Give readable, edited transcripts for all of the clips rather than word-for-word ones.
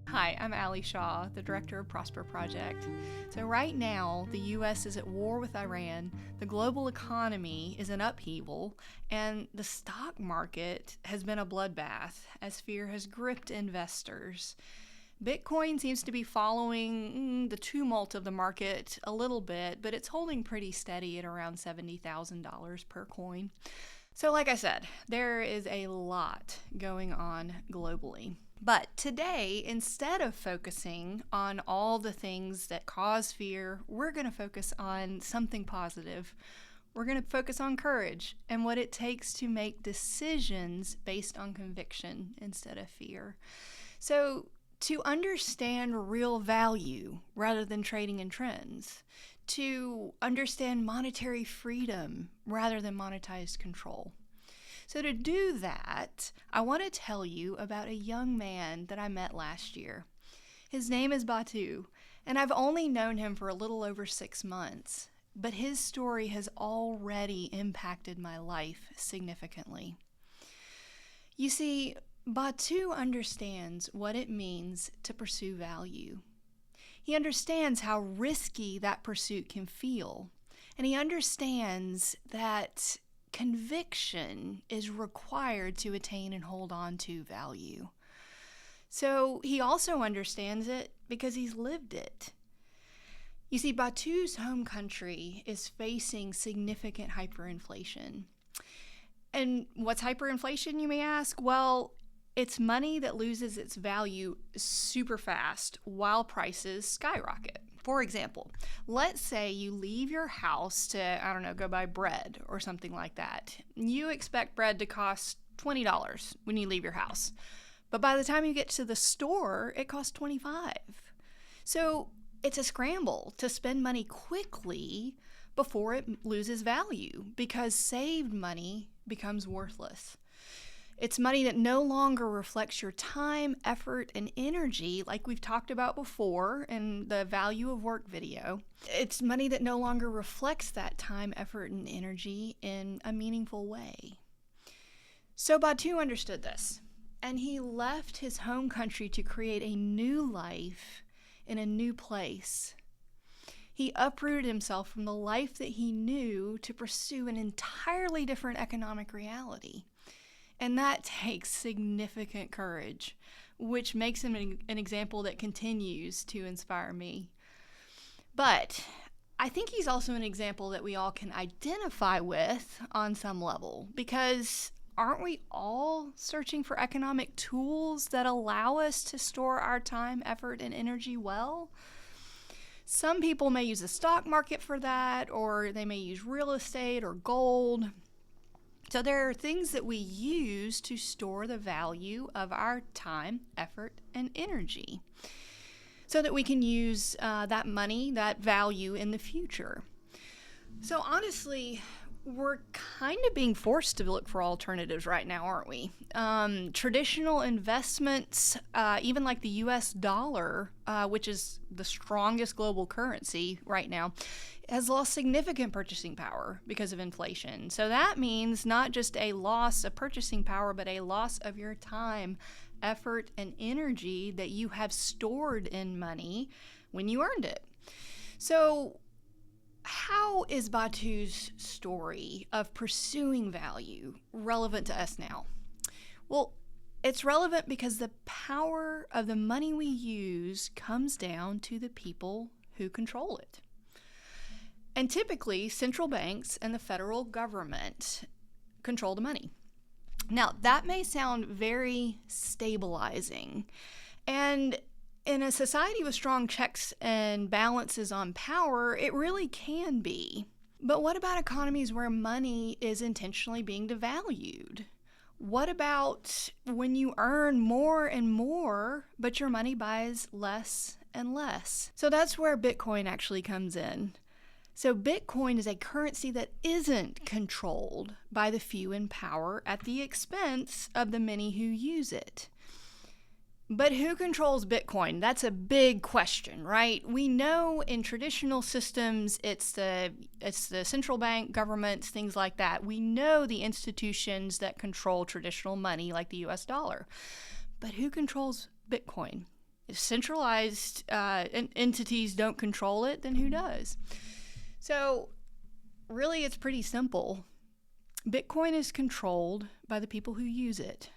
Hi, I'm Alli Shaw, the director of Prosper Project. So right now, the U.S. is at war with Iran, the global economy is in upheaval, and the stock market has been a bloodbath as fear has gripped investors. Bitcoin seems to be following the tumult of the market a little bit, but it's holding pretty steady at around $70,000 per coin. So like I said, there is a lot going on globally. But today, instead of focusing on all the things that cause fear, we're going to focus on something positive. We're going to focus on courage and what it takes to make decisions based on conviction instead of fear. So, to understand real value rather than trading in trends, to understand monetary freedom rather than monetized control. So to do that, I want to tell you about a young man that I met last year. His name is Batu, and I've only known him for a little over 6 months, but his story has already impacted my life significantly. You see, Batu understands what it means to pursue value. He understands how risky that pursuit can feel, and he understands that conviction is required to attain and hold on to value. So he also understands it because he's lived it. You see, Batu's home country is facing significant hyperinflation. And what's hyperinflation, you may ask? Well, it's money that loses its value super fast while prices skyrocket. For example, let's say you leave your house to, go buy bread or something like that. You expect bread to cost $20 when you leave your house. But by the time you get to the store, it costs $25. So it's a scramble to spend money quickly before it loses value because saved money becomes worthless. It's money that no longer reflects your time, effort, and energy, like we've talked about before in the value of work video. It's money that no longer reflects that time, effort, and energy in a meaningful way. So Batu understood this, and he left his home country to create a new life in a new place. He uprooted himself from the life that he knew to pursue an entirely different economic reality. And that takes significant courage, which makes him an example that continues to inspire me. But I think he's also an example that we all can identify with on some level, because aren't we all searching for economic tools that allow us to store our time, effort, and energy well? Some people may use the stock market for that, or they may use real estate or gold. So there are things that we use to store the value of our time, effort, and energy so that we can use that money, that value in the future. So honestly, we're kind of being forced to look for alternatives right now, aren't we? Traditional investments, even like the US dollar, which is the strongest global currency right now, has lost significant purchasing power because of inflation. So that means not just a loss of purchasing power, but a loss of your time, effort, and energy that you have stored in money when you earned it. So how is Batu's story of pursuing value relevant to us now? Well, it's relevant because the power of the money we use comes down to the people who control it. And typically, central banks and the federal government control the money. Now, that may sound very stabilizing. And in a society with strong checks and balances on power, it really can be. But what about economies where money is intentionally being devalued? What about when you earn more and more, but your money buys less and less? So that's where Bitcoin actually comes in. So Bitcoin is a currency that isn't controlled by the few in power at the expense of the many who use it. But who controls Bitcoin? That's a big question, right? We know in traditional systems it's the central bank, governments, things like that. We know the institutions that control traditional money like the US dollar. But who controls Bitcoin? If centralized entities don't control it, then who does? So really it's pretty simple. Bitcoin is controlled by the people who use it.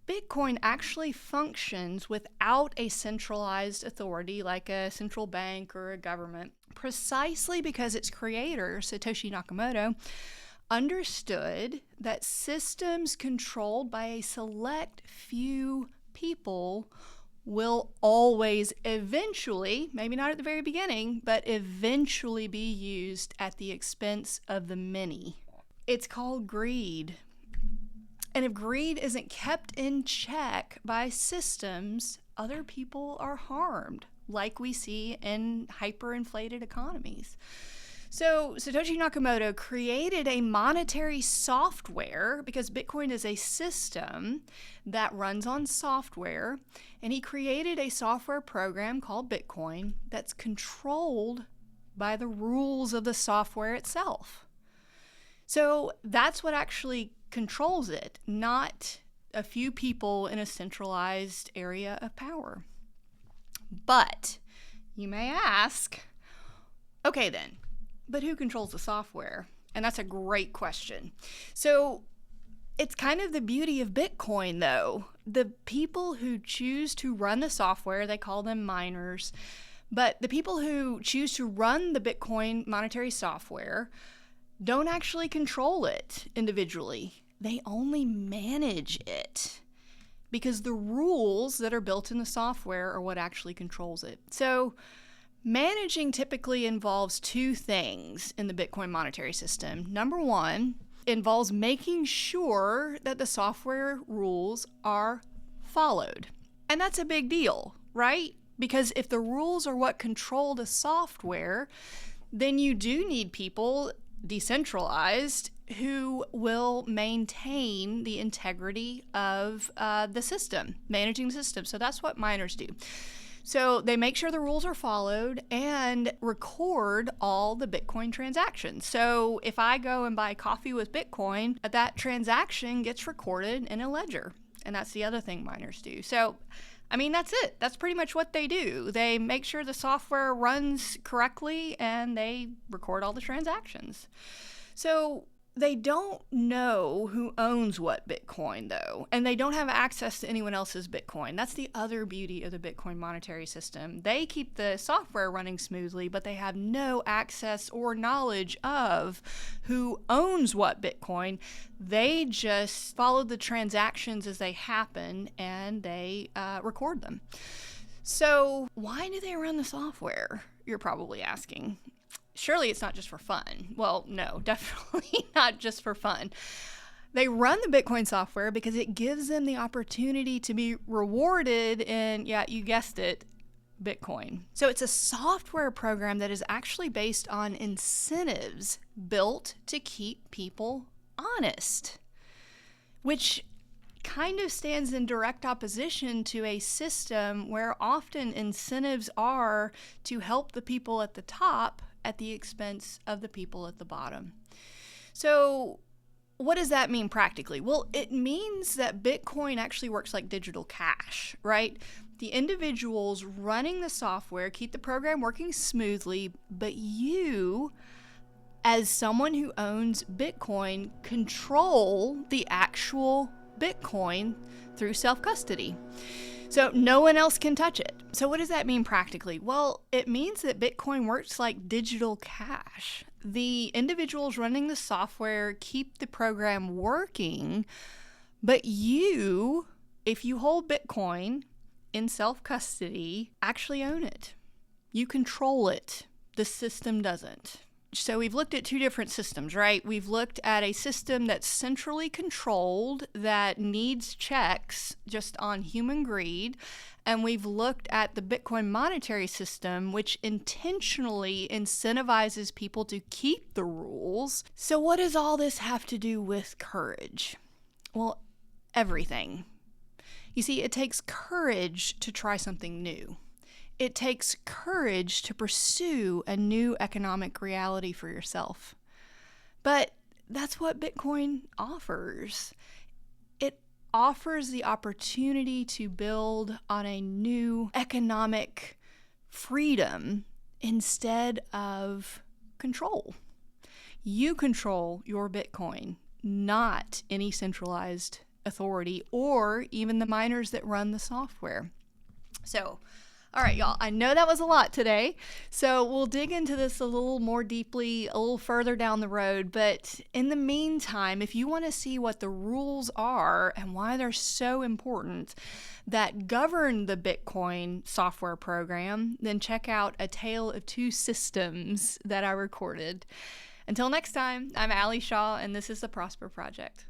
Bitcoin actually functions without a centralized authority like a central bank or a government, precisely because its creator, Satoshi Nakamoto, understood that systems controlled by a select few people will always eventually, maybe not at the very beginning, but eventually be used at the expense of the many. It's called greed. And if greed isn't kept in check by systems, other people are harmed, like we see in hyperinflated economies. So Satoshi Nakamoto created a monetary software because Bitcoin is a system that runs on software. And he created a software program called Bitcoin that's controlled by the rules of the software itself. So that's what actually controls it, not a few people in a centralized area of power. But you may ask, okay then, but who controls the software? And that's a great question. So it's kind of the beauty of Bitcoin, though. The people who choose to run the software, they call them miners, but the people who choose to run the Bitcoin monetary software don't actually control it individually. They only manage it because the rules that are built in the software are what actually controls it. So managing typically involves two things in the Bitcoin monetary system. Number one, involves making sure that the software rules are followed. And that's a big deal, right? Because if the rules are what control the software, then you do need people decentralized who will maintain the integrity of the system, managing the system. So that's what miners do. So they make sure the rules are followed and record all the Bitcoin transactions. So if I go and buy coffee with Bitcoin, that transaction gets recorded in a ledger. And that's the other thing miners do. So I mean, that's it. That's pretty much what they do. They make sure the software runs correctly and they record all the transactions. So they don't know who owns what Bitcoin, though, and they don't have access to anyone else's Bitcoin. That's the other beauty of the Bitcoin monetary system. They keep the software running smoothly, but they have no access or knowledge of who owns what Bitcoin. They just follow the transactions as they happen, and they record them. So why do they run the software? You're probably asking. Surely it's not just for fun. Well, no, definitely not just for fun. They run the Bitcoin software because it gives them the opportunity to be rewarded in, yeah, you guessed it, Bitcoin. So it's a software program that is actually based on incentives built to keep people honest, which kind of stands in direct opposition to a system where often incentives are to help the people at the top at the expense of the people at the bottom. So what does that mean practically? Well, it means that Bitcoin actually works like digital cash, right? The individuals running the software keep the program working smoothly, but you, as someone who owns Bitcoin, control the actual Bitcoin through self-custody. So no one else can touch it. So what does that mean practically? Well, it means that Bitcoin works like digital cash. The individuals running the software keep the program working, but you, if you hold Bitcoin in self-custody, actually own it. You control it. The system doesn't. So we've looked at two different systems, right? We've looked at a system that's centrally controlled that needs checks just on human greed. And we've looked at the Bitcoin monetary system, which intentionally incentivizes people to keep the rules. So what does all this have to do with courage? Well, everything. You see, it takes courage to try something new. It takes courage to pursue a new economic reality for yourself. But that's what Bitcoin offers. It offers the opportunity to build on a new economic freedom instead of control. You control your Bitcoin, not any centralized authority or even the miners that run the software. So, all right, y'all, I know that was a lot today, so we'll dig into this a little more deeply a little further down the road. But in the meantime, if you want to see what the rules are and why they're so important that govern the Bitcoin software program, then check out A Tale of Two Systems that I recorded. Until next time, I'm Alli Shaw, and this is the Prosper Project.